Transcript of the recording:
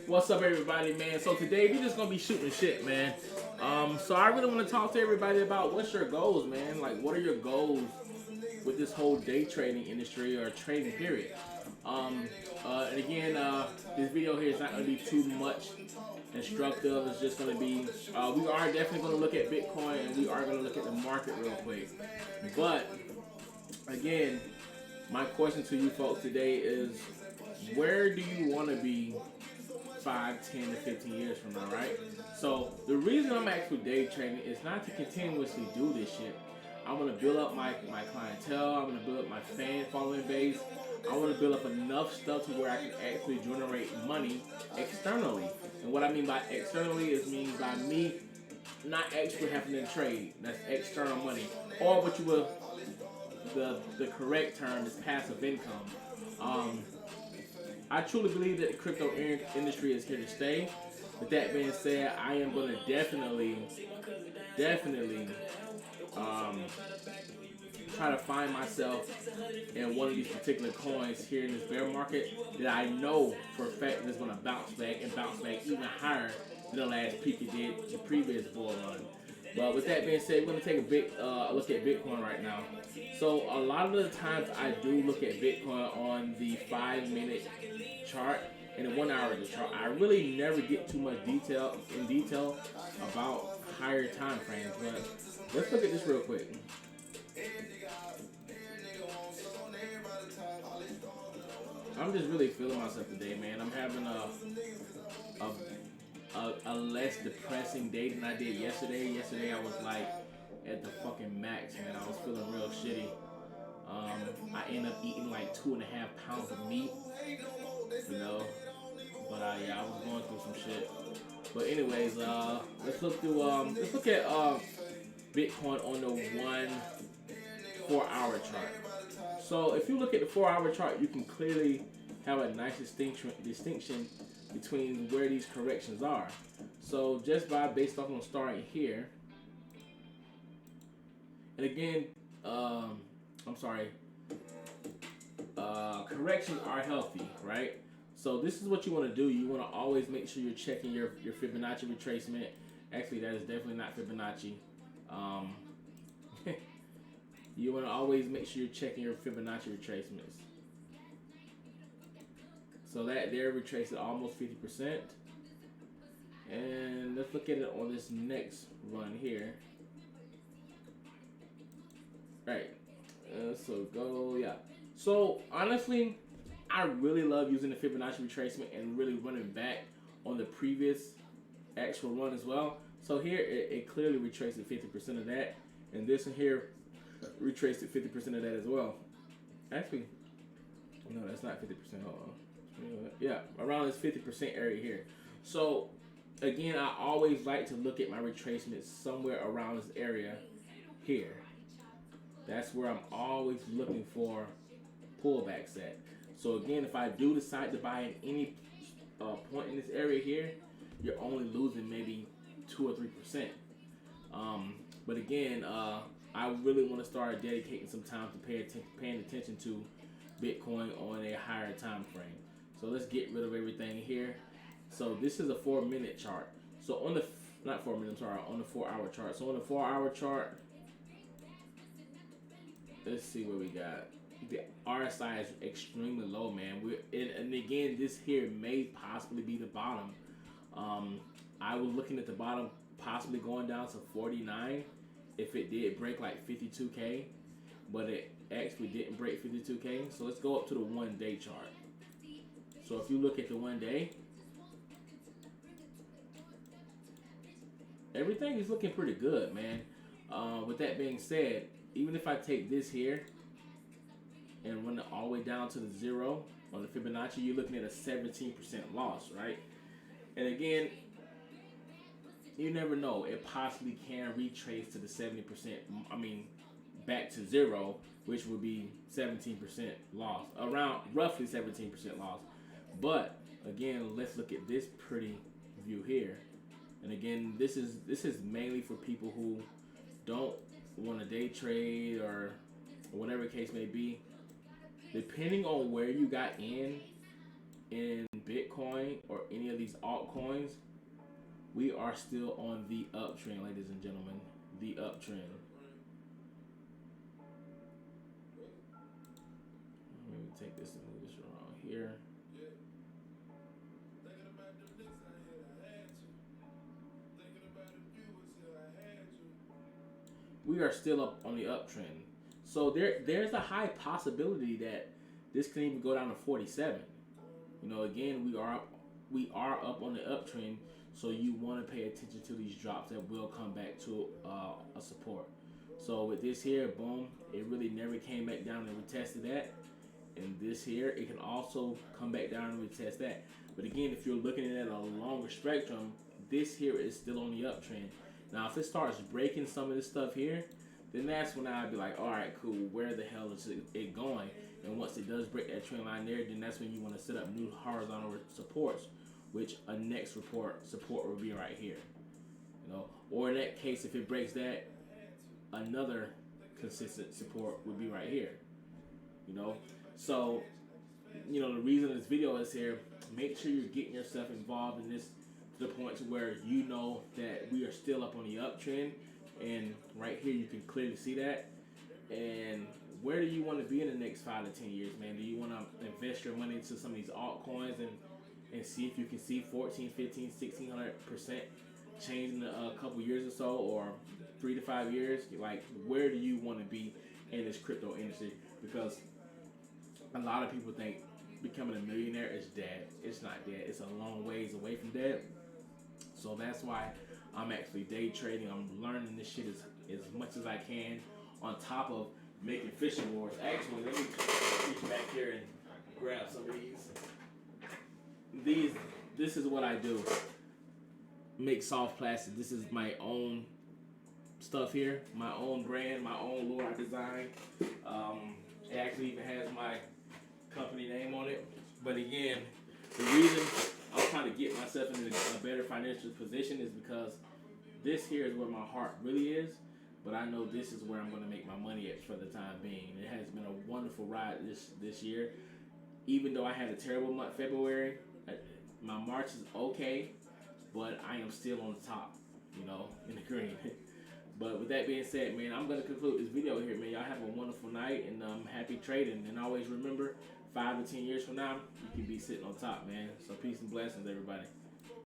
What's up, everybody, man? So today we're just gonna be shooting shit, man. So I really want to talk to everybody about what's your goals, man. Like, what are your goals with this whole day trading industry or trading period? Um, and again, this video here is not gonna be too much instructive. It's just gonna be, we are definitely gonna look at Bitcoin and we are gonna look at the market real quick. But again, my question to you folks today is, where do you want to be 5, 10 to 15 years from now, right? So the reason I'm actually day trading is not to continuously do this shit. I want to build up my clientele. I want to build up my fan following base. I want to build up enough stuff to where I can actually generate money externally. And what I mean by externally is means by me not actually having to trade. That's external money. Or what you will, the correct term is passive income. I truly believe that the crypto industry is here to stay. With that being said, I am going to definitely try to find myself in one of these particular coins here in this bear market that I know for a fact is going to bounce back and bounce back even higher than the last peak it did the previous bull run. But with that being said, we're going to take a big look at Bitcoin right now. So a lot of the times I do look at Bitcoin on the 5-minute chart and the 1 hour chart. I really never get too much detail about higher time frames. But let's look at this real quick. I'm just really feeling myself today, man. I'm having a less depressing day than I did yesterday. Yesterday I was like at the fucking max, man. I was feeling real shitty. I ended up eating like 2.5 pounds of meat, you know. But yeah, I was going through some shit. But anyways, let's look at Bitcoin on the 4 hour chart. So if you look at the 4 hour chart, you can clearly have a nice distinction between where these corrections are. So just based off on starting here, and again, corrections are healthy, right? So this is what you want to do. You want to always make sure you're checking your Fibonacci retracement. Actually, that is definitely not Fibonacci. You want to always make sure you're checking your Fibonacci retracements. So that there retraced it almost 50%. And let's look at it on this next run here. Right. So go, yeah. So honestly, I really love using the Fibonacci retracement and really running back on the previous actual run as well. So here it clearly retraced 50% of that, and this one here retraced 50% of that as well. Actually, no, that's not 50%. Hold on. Yeah, around this 50% area here. So again, I always like to look at my retracements somewhere around this area here. That's where I'm always looking for pullbacks at. So again, if I do decide to buy at any point in this area here, you're only losing maybe 2 or 3%. But again, I really want to start dedicating some time to paying attention to Bitcoin on a higher time frame. So let's get rid of everything here. So this is a 4-minute chart. So on the on the 4 hour chart. So on the 4 hour chart, let's see what we got. The RSI is extremely low, man. And again, this here may possibly be the bottom. I was looking at the bottom possibly going down to 49 if it did break like 52K, but it actually didn't break 52K. So let's go up to the 1-day chart. So if you look at the 1 day, everything is looking pretty good, man. With that being said, even if I take this here and run it all the way down to the 0 on the Fibonacci, you're looking at a 17% loss, right? And again, you never know. It possibly can retrace to the 70%. I mean, back to 0, which would be 17% loss, around roughly 17% loss. But again, let's look at this pretty view here. And again, this is mainly for people who don't want to day trade or whatever the case may be. Depending on where you got in Bitcoin or any of these altcoins, we are still on the uptrend, ladies and gentlemen. The uptrend. Let me take this and move this around here. We are still up on the uptrend. So there's a high possibility that this can even go down to 47. You know, again, we are up on the uptrend, so you want to pay attention to these drops that will come back to a support. So with this here, boom, it really never came back down and retested that. And this here, it can also come back down and retest that. But again, if you're looking at a longer spectrum, this here is still on the uptrend. Now, if it starts breaking some of this stuff here, then that's when I'd be like, all right, cool, where the hell is it going? And once it does break that trend line there, then that's when you want to set up new horizontal supports, which a next support will be right here. You know, or in that case, if it breaks that, another consistent support would be right here. You know, so you know the reason this video is here. Make sure you're getting yourself involved in this to the point to where you know that we are still up on the uptrend, and right here you can clearly see that. And where do you want to be in the next 5 to 10 years, man? Do you want to invest your money into some of these altcoins and see if you can see 14, 15, 1600% change in a couple years or so, or 3 to 5 years? Like, where do you want to be in this crypto industry? Because a lot of people think becoming a millionaire is dead. It's not dead. It's a long ways away from dead. So that's why I'm actually day trading. I'm learning this shit as much as I can, on top of making fishing wars. Actually, let me reach back here and grab some of these. This is what I do. Make soft plastic. This is my own stuff here, my own brand, my own lure I designed. It actually even has my company name on it. But again, the reason I'm trying to get myself into a better financial position is because this here is where my heart really is. But I know this is where I'm going to make my money at for the time being. It has been a wonderful ride this year. Even though I had a terrible month, February, my March is okay, but I am still on the top, you know, in the green. But with that being said, man, I'm going to conclude this video here, man. Y'all have a wonderful night, and happy trading. And always remember, 5 to 10 years from now, you can be sitting on top, man. So peace and blessings, everybody.